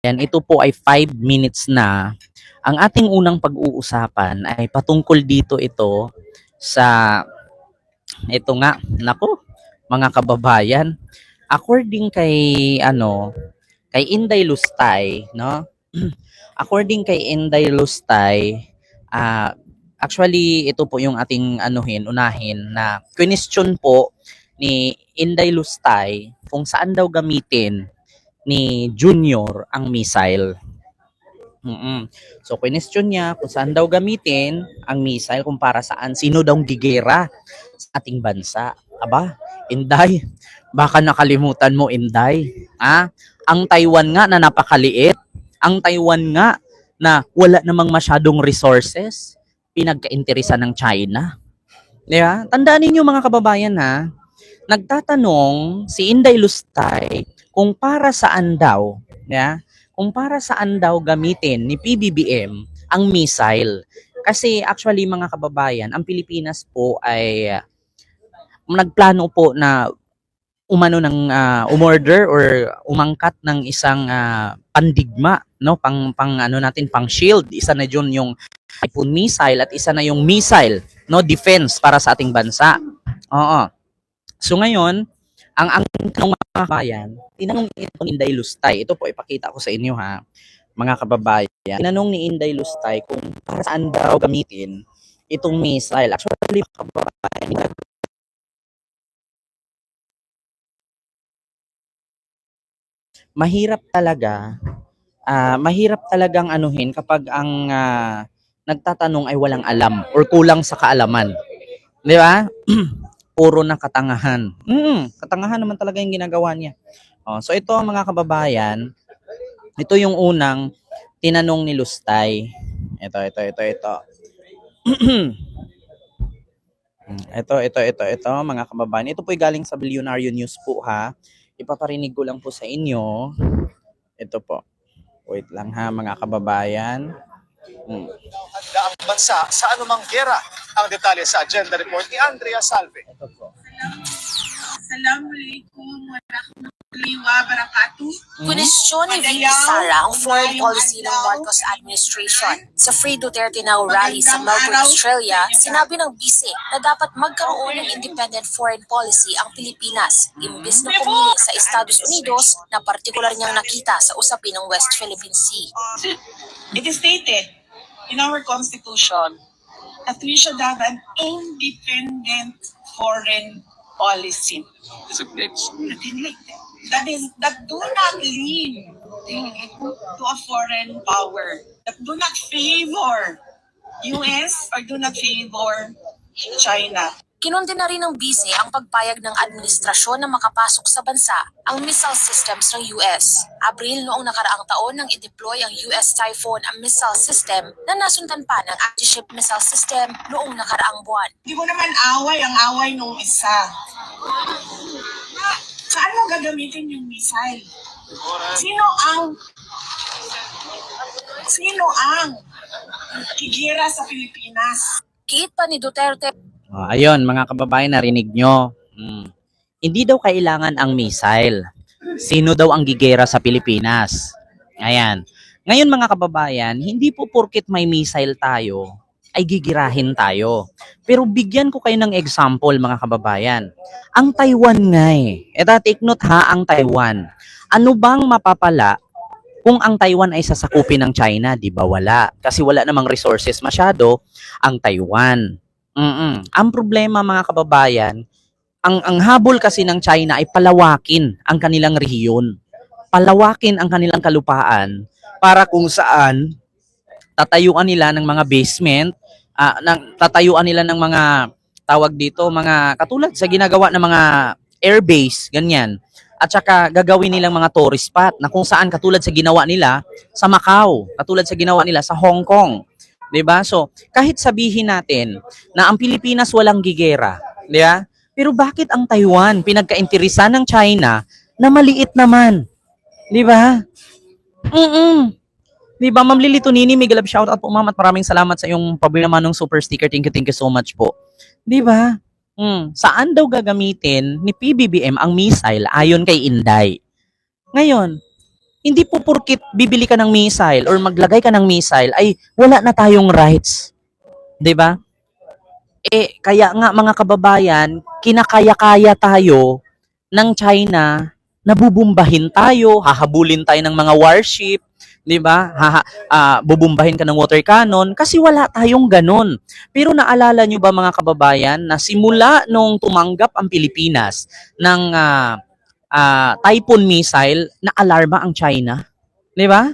Yan, ito po ay 5 minutes na. Ang ating unang pag-uusapan ay patungkol dito ito sa ito nga, nako, mga kababayan. According kay kay Inday Lustay, no? According kay Inday Lustay, ah actually ito po yung ating unahin na question po ni Inday Lustay kung saan daw gamitin ni Junior ang missile. So, question niya kung saan daw gamitin ang missile, kung para saan, sino daw gigera sa ating bansa. Aba, Inday, baka nakalimutan mo, Inday. Ang Taiwan nga na napakaliit, ang Taiwan nga na wala namang masyadong resources, pinagkainteresan ng China. Diba? Tandaan ninyo mga kababayan ha, nagtatanong si Inday Lustay kung para saan daw, kung para saan daw gamitin ni PBBM ang missile. Kasi actually mga kababayan, ang Pilipinas po ay nagplano po na umorder or umangkat ng isang pandigma, no, pang shield. Isa na diyon yung Typhoon missile at isa na yung missile, no, defense para sa ating bansa. Oo. So ngayon, ang tanong mga kababayan, tinanong itong Inday Lustay. Ito po ipakita ko sa inyo ha, mga kababayan. Tinanong ni Inday Lustay kung para saan daw gamitin itong missile. Actually, kababayan, mahirap talagang anuhin kapag ang nagtatanong ay walang alam or kulang sa kaalaman. Di ba? Puro na katangahan. Katangahan naman talaga yung ginagawa niya. So ito mga kababayan, ito yung unang tinanong ni Lustay. Ito. ito mga kababayan. Ito po ay galing sa Bilyonaryo News po ha. Ipaparinig ko lang po sa inyo. Ito po. Wait lang ha mga kababayan. Handa ang bansa sa anumang gera. Ang detalye sa agenda report ni Andrea Salve. Ito po. Assalamualaikum warahmatullahi wabarakatuh. Question ni VP Sara ang foreign policy ng Marcos administration. Sa Free Duterte Now rally sa Melbourne, Australia, sinabi ng bise na dapat magkaroon ng independent foreign policy ang Pilipinas, imbes na pumili sa Estados Unidos na partikular niyang nakita sa usapin ng West Philippine Sea. It is stated in our constitution that we should have an independent foreign policy. Nothing like that. That do not lean to a foreign power. That do not favor US or do not favor China. Kinundi na rin ng bise ang pagpayag ng administrasyon na makapasok sa bansa ang missile systems ng US. Abril noong nakaraang taon nang i-deploy ang US Typhoon missile system na nasundan pa ng anti-ship missile system noong nakaraang buwan. Hindi mo naman away ang away nung isa. Saan mo gagamitin yung missile? Sino ang kigira sa Pilipinas? Giit pa ni Duterte. Ayun, mga kababayan, narinig nyo. Hindi daw kailangan ang missile. Sino daw ang gigera sa Pilipinas? Ayan. Ngayon mga kababayan, hindi po porket may missile tayo, ay gigirahin tayo. Pero bigyan ko kayo ng example mga kababayan. Ang Taiwan nga take note ha, ang Taiwan. Ano bang mapapala kung ang Taiwan ay sasakupin ng China? Di ba wala? Kasi wala namang resources masyado ang Taiwan. Ang problema mga kababayan, ang habol kasi ng China ay palawakin ang kanilang rehiyon. Palawakin ang kanilang kalupaan para kung saan tatayuan nila ng mga basement, tatayuan nila ng mga tawag dito, mga katulad sa ginagawa ng mga airbase, ganyan. At saka gagawin nilang mga tourist spot na kung saan katulad sa ginawa nila sa Macau, katulad sa ginawa nila sa Hong Kong. 'Di ba? So, kahit sabihin natin na ang Pilipinas walang gigera, 'di ba? Pero bakit ang Taiwan pinagkainteresan ng China na maliit naman? 'Di ba? 'Di ba, Ma'am Lily Tonini, mega love shout out po ma'am at maraming salamat sa iyong pabili naman ng super sticker. Thank you so much po. 'Di ba? Saan daw gagamitin ni PBBM ang missile ayon kay Inday? Ngayon, Hindi po porkit bibili ka ng missile or maglagay ka ng missile ay wala na tayong rights. 'Di ba? Kaya nga mga kababayan, kinakaya-kaya tayo ng China, nabubumbahin tayo, hahabulin tayo ng mga warship, 'di ba? Bubumbahin ka ng water cannon kasi wala tayong ganun. Pero naalala nyo ba mga kababayan na simula nung tumanggap ang Pilipinas ng Typhoon missile, na alarma ang China? 'Di ba?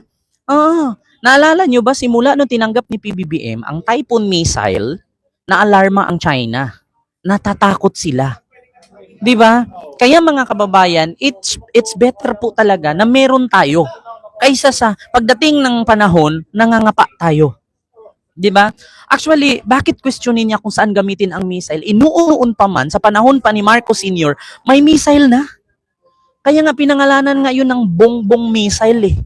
Oo. Naalala nyo ba simula nung tinanggap ni PBBM ang Typhoon missile, na alarma ang China? Natatakot sila. 'Di ba? Kaya mga kababayan, it's better po talaga na meron tayo kaysa sa pagdating ng panahon nangangapa tayo. 'Di ba? Actually, bakit questionin niya kung saan gamitin ang missile? Inuuon pa man sa panahon pa ni Marcos Sr., may missile na. Kaya nga pinangalanan nga yun ng bongbong missile eh.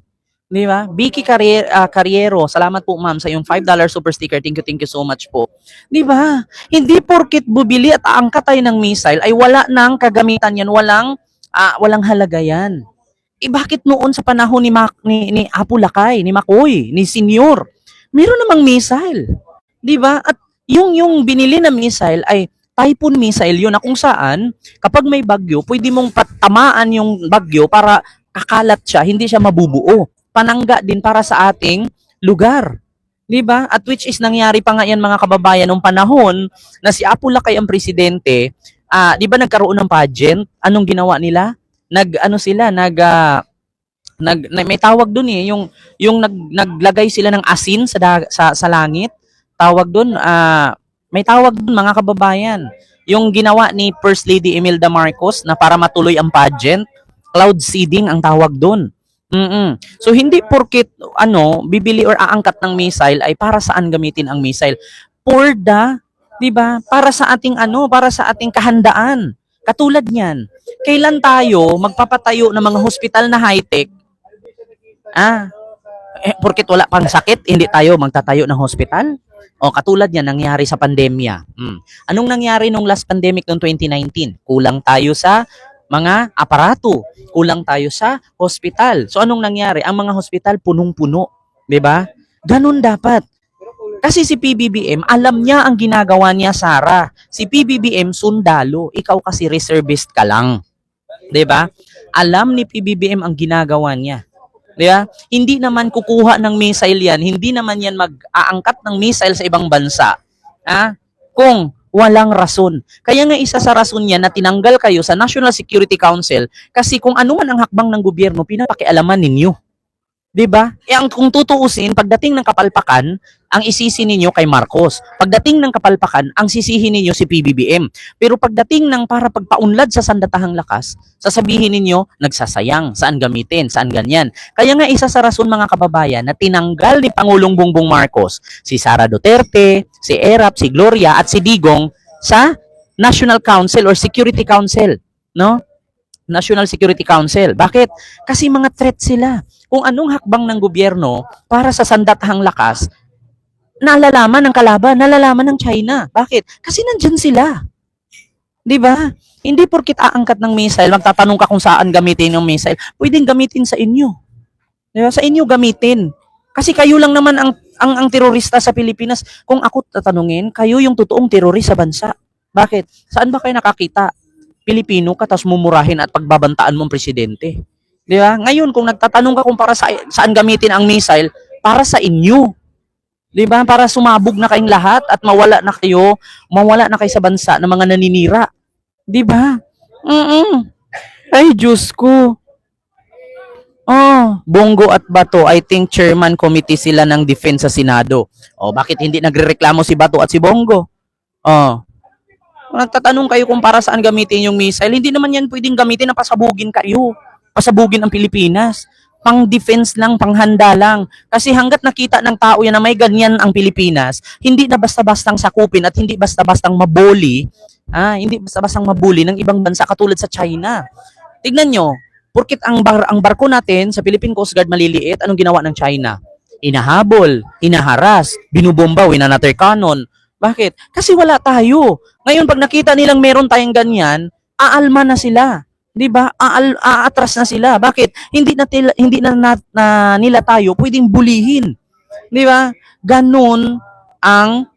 'Di ba? Vicky Carriero, salamat po ma'am sa yung $5 super sticker. Thank you so much po. 'Di ba? Hindi porket bubili at aangkat tayo ng missile ay wala nang kagamitan yan, walang halaga yan. Bakit noon sa panahon ni Apo Lakay, ni Makoy, ni Senior, meron namang missile. 'Di ba? At yung binili na missile ay Typhoon missile yun, na kung saan kapag may bagyo, pwede mong patamaan yung bagyo para kakalat siya, hindi siya mabubuo. Panangga din para sa ating lugar. 'Di ba? At which is nangyari pa nga yan mga kababayan nung panahon na si Apo Lakay ang presidente. 'Di ba nagkaroon ng pageant? Anong ginawa nila? May tawag doon eh, yung naglagay sila ng asin sa langit. Tawag doon, may tawag doon mga kababayan. Yung ginawa ni First Lady Imelda Marcos na para matuloy ang pageant, cloud seeding ang tawag doon. So hindi porket bibili or aangkat ng missile ay para saan gamitin ang missile? For the, 'di ba? Para sa ating kahandaan. Katulad niyan. Kailan tayo magpapatayo ng mga hospital na high-tech? Porket wala pang sakit, hindi tayo magtatayo ng hospital? O katulad yan nangyari sa pandemya. Anong nangyari nung last pandemic noong 2019? Kulang tayo sa mga aparato, kulang tayo sa hospital. So anong nangyari? Ang mga hospital punong-puno, 'di ba? Ganun dapat. Kasi si PBBM, alam niya ang ginagawa niya, Sara. Si PBBM sundalo, ikaw kasi reservist ka lang. 'Di ba? Alam ni PBBM ang ginagawa niya. 'Di ba? Hindi naman kukuha ng missile yan, hindi naman yan mag-aangkat ng missile sa ibang bansa. Kung walang rason. Kaya nga isa sa rason niya na tinanggal kayo sa National Security Council kasi kung ano man ang hakbang ng gobyerno, pinapakialaman ninyo. 'Di ba? Kung tutuusin, pagdating ng kapalpakan, ang isisi ninyo kay Marcos. Pagdating ng kapalpakan, ang sisihin ninyo si PBBM. Pero pagdating ng para pagpaunlad sa sandatahang lakas, sasabihin ninyo, nagsasayang, saan gamitin, saan ganyan. Kaya nga isa sa rason mga kababayan na tinanggal ni Pangulong Bongbong Marcos si Sara Duterte, si Erap, si Gloria at si Digong sa National Council or Security Council, no? National Security Council. Bakit? Kasi mga threat sila. Kung anong hakbang ng gobyerno para sa sandatahang lakas, nalalaman ng kalaban, nalalaman ng China. Bakit? Kasi nandyan sila. 'Di ba? Hindi porkit aangkat ng missile, magtatanong ka kung saan gamitin yung missile, pwedeng gamitin sa inyo. 'Di ba? Sa inyo gamitin. Kasi kayo lang naman ang terorista sa Pilipinas. Kung ako tatanungin, kayo yung totoong terorista sa bansa. Bakit? Saan ba kayo nakakita? Pilipino ka, tapos mumurahin at pagbabantaan mong presidente. 'Di ba? Ngayon, kung nagtatanong ka kung para saan gamitin ang missile, para sa inyo. 'Di ba? Para sumabog na kayong lahat at mawala na kayo sa bansa ng mga naninira. 'Di ba? Ay, Diyos ko. Bongo at Bato, I think chairman committee sila ng defense sa Senado. Bakit hindi nagrereklamo si Bato at si Bongo? Kung nagtatanong kayo kung para saan gamitin yung missile, hindi naman yan pwedeng gamitin na pasabugin kayo. Pasabugin ang Pilipinas. Pang-defense lang, panghanda lang. Kasi hanggat nakita ng tao yan na may ganyan ang Pilipinas, hindi na basta-bastang sakupin at hindi basta-bastang mabuli, hindi basta-bastang mabuli ng ibang bansa katulad sa China. Tignan nyo, porkit ang barko natin sa Philippine Coast Guard maliliit, anong ginawa ng China? Inahabol, inaharas, binubomba, winanater cannon. Bakit? Kasi wala tayo. Ngayon, pag nakita nilang meron tayong ganyan, aalma na sila. 'Di ba? Aatras na sila. Bakit? Hindi na nila tayo pwedeng bulihin. 'Di ba? Ganun ang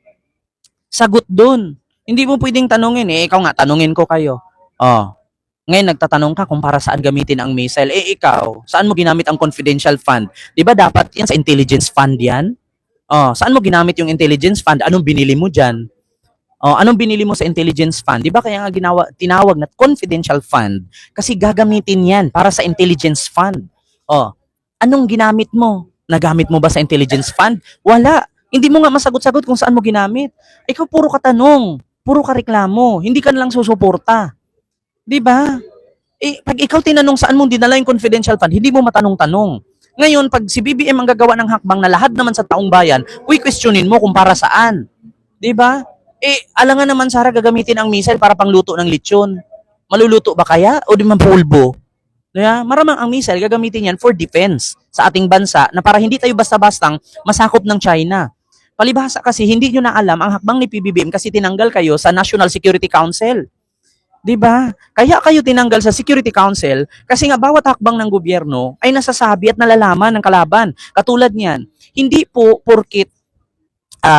sagot doon. Hindi mo pwedeng tanungin ikaw nga tanungin ko kayo. Oh, ngayon nagtatanong ka kung para saan gamitin ang missile. Ikaw, saan mo ginamit ang confidential fund? 'Di ba dapat 'yan sa intelligence fund 'yan? Oh, saan mo ginamit yung intelligence fund? Anong binili mo diyan? Oh, anong binili mo sa intelligence fund? 'Di ba kaya nga tinawag na confidential fund kasi gagamitin 'yan para sa intelligence fund. Oh, anong ginamit mo? Nagamit mo ba sa intelligence fund? Wala. Hindi mo nga masagot-sagot kung saan mo ginamit. Ikaw puro ka tanong, puro ka reklamo, hindi ka na lang susuporta. 'Di ba? Pag ikaw tinanong saan mo dinala yung confidential fund, hindi mo matanong-tanong. Ngayon, pag si BBM ang gagawa ng hakbang na lahat naman sa taong bayan, questionin mo kung para saan. 'Di ba? Alangan naman Sara gagamitin ang missile para pangluto ng lechon. Maluluto ba kaya o di man pulbo? Kaya maramang ang missile gagamitin yan for defense sa ating bansa na para hindi tayo basta-bastang masakop ng China. Palibhasa kasi hindi nyo na alam ang hakbang ni PBBM kasi tinanggal kayo sa National Security Council. 'Di ba? Kaya kayo tinanggal sa Security Council kasi nga bawat hakbang ng gobyerno ay nasasabi at nalalaman ng kalaban. Katulad niyan, hindi po porkit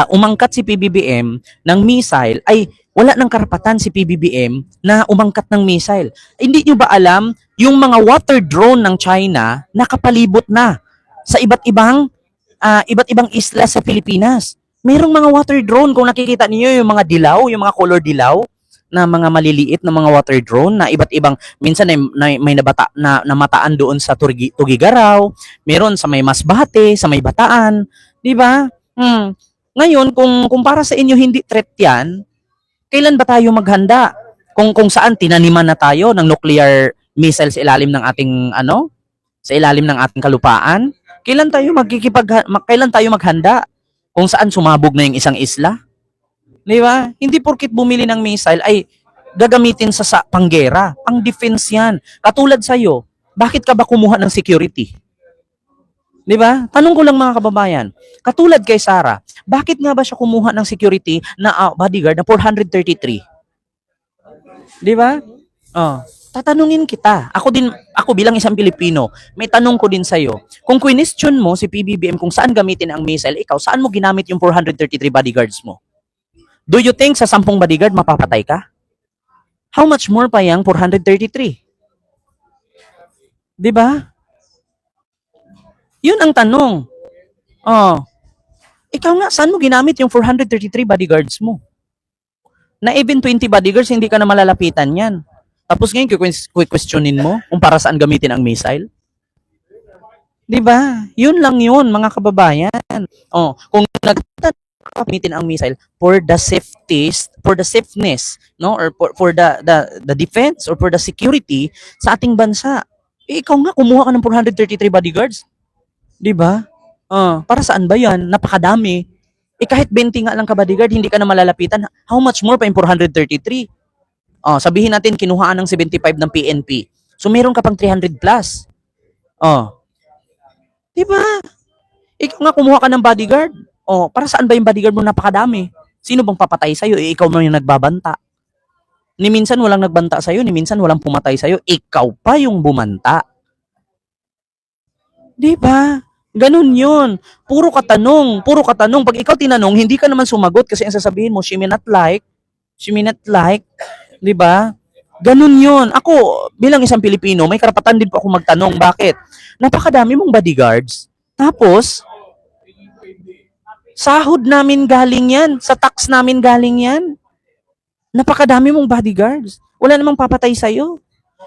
umangkat si PBBM ng missile ay wala ng karapatan si PBBM na umangkat ng missile. Hindi nyo ba alam yung mga water drone ng China nakapalibot na sa iba't ibang isla sa Pilipinas. Merong mga water drone kung nakikita niyo yung mga dilaw, yung mga color dilaw na mga maliliit na mga water drone na iba't ibang minsan may namataan doon sa Tugigaraw, meron sa may Masbate, sa may Bataan, 'di ba? Ngayon kung para sa inyo hindi threat 'yan, kailan ba tayo maghanda? Kung saan tinaniman na tayo ng nuclear missile sa ilalim ng ating sa ilalim ng ating kalupaan? Kailan tayo maghanda? Kung saan sumabog na yung isang isla? 'Di ba? Hindi porkit bumili ng missile ay gagamitin sa panggera. Pang defense 'yan. Katulad sa iyo, bakit ka ba kumuha ng security? 'Di ba? Tanong ko lang mga kababayan. Katulad kay Sara, bakit nga ba siya kumuha ng security na bodyguard na 433? 'Di ba? Oh, tatanungin kita. Ako bilang isang Pilipino, may tanong ko din sa iyo. Kung question mo si PBBM kung saan gamitin ang missile, ikaw saan mo ginamit yung 433 bodyguards mo? Do you think sa 10 bodyguard mapapatay ka? How much more pa yung 433? 'Di ba? Yun ang tanong. Oh. Ikaw nga, saan mo ginamit yung 433 bodyguards mo? Na even 20 bodyguards, hindi ka na malalapitan yan. Tapos ngayon, questionin mo kung para saan gamitin ang missile? 'Di ba? Yun lang yun, mga kababayan. Oh, kung gamitin ang missile for the safeness, no, or for the defense or for the security sa ating bansa. Ikaw nga kumuha ka ng 433 bodyguards. 'Di ba? Para saan ba 'yan? Napakadami. Kahit 20 nga lang ka bodyguard, hindi ka na malalapitan. How much more pa yung 433? Sabihin natin kinuhaan ng 75 ng PNP. So meron ka pang 300 plus. 'Di ba? Ikaw nga kumuha ka ng bodyguard. Para saan ba yung bodyguard mo? Napakadami. Sino bang papatay sa'yo? Ikaw mo yung nagbabanta. Ni minsan walang nagbanta sa'yo, ni minsan walang pumatay sa'yo. Ikaw pa yung bumanta. 'Di ba? Ganun yun. Puro ka tanong. Pag ikaw tinanong, hindi ka naman sumagot kasi ang sasabihin mo, she may not like. 'Di ba? Ganun yun. Ako, bilang isang Pilipino, may karapatan din po ako magtanong. Bakit? Napakadami mong bodyguards. Tapos, sahod namin galing yan. Sa tax namin galing yan. Napakadami mong bodyguards. Wala namang papatay sa'yo.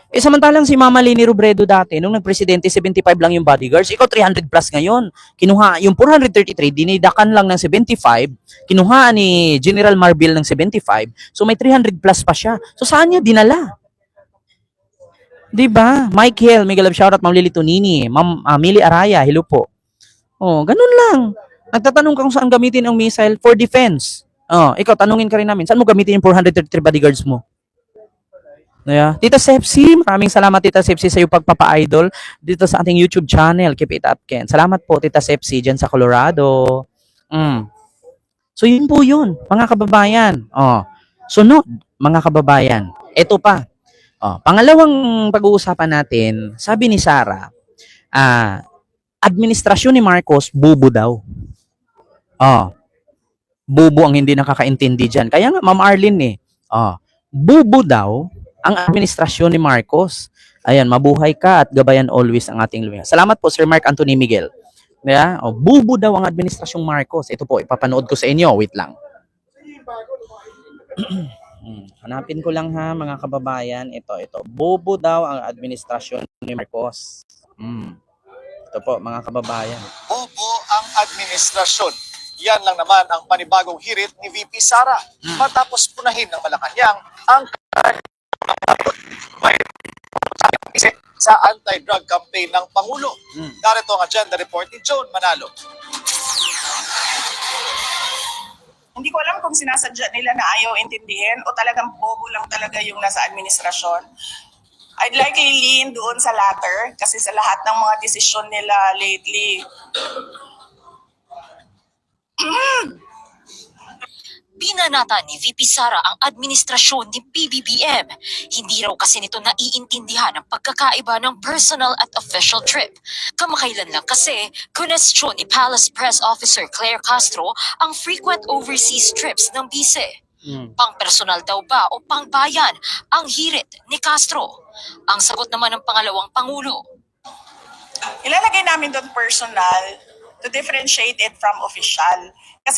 Samantalang si Mama Leni Robredo dati, nung nagpresidente, 75 lang yung bodyguards. Ikaw 300 plus ngayon. Kinuha yung 433, dinidakan lang ng 75. Kinuha ni General Marbil ng 75. So may 300 plus pa siya. So saan niya dinala? 'Di ba? Michael, may galab shoutout, Ma'am Lily Tonini, Ma'am Mili Araya, hello po. Ganun lang. Nagtatanong ka kung saan gamitin ang missile for defense. Ikaw tanungin ka rin namin, saan mo gamitin yung 433 bodyguards mo? Yeah. Tita Sepsi, maraming salamat Tita Sepsi sa iyong pagpapa-idol dito sa ating YouTube channel. Keep it up, Ken. Salamat po Tita Sepsi dyan sa Colorado. So yun po yun, mga kababayan. Sunod, mga kababayan. Ito pa, Pangalawang pag-uusapan natin, sabi ni Sara, administrasyon ni Marcos, bubo daw. Bubo ang hindi nakakaintindi dyan. Kaya nga, Ma'am Arlene bubo daw ang administrasyon ni Marcos. Ayan, mabuhay ka at gabayan always ang ating lumihan. Salamat po, Sir Mark Anthony Miguel. Yeah? Bubo daw ang administrasyong Marcos. Ito po, ipapanood ko sa inyo. Wait lang. Hanapin ko lang ha, mga kababayan. Ito. Bobo daw ang administrasyon ni Marcos. Ito po, mga kababayan. Bobo ang administrasyon. Yan lang naman ang panibagong hirit ni VP Sara. Matapos punahin ng Malacanang ang sa anti-drug campaign ng Pangulo. Narito ang agenda report ni Joan Manalo. Hindi ko alam kung sinasadya nila na ayaw intindihin o talagang bobo lang talaga yung nasa administrasyon. I'd likely lean doon sa latter kasi sa lahat ng mga desisyon nila lately, Binanata ni VP Sara ang administrasyon ni PBBM. Hindi raw kasi nito naiintindihan ang pagkakaiba ng personal at official trip. Kamakailan lang kasi, kunestyon ni Palace Press Officer Claire Castro ang frequent overseas trips ng bise. Pang-personal daw ba o pang-bayan ang hirit ni Castro? Ang sagot naman ng pangalawang Pangulo. ilalagay namin doon personal to differentiate it from official. Kasi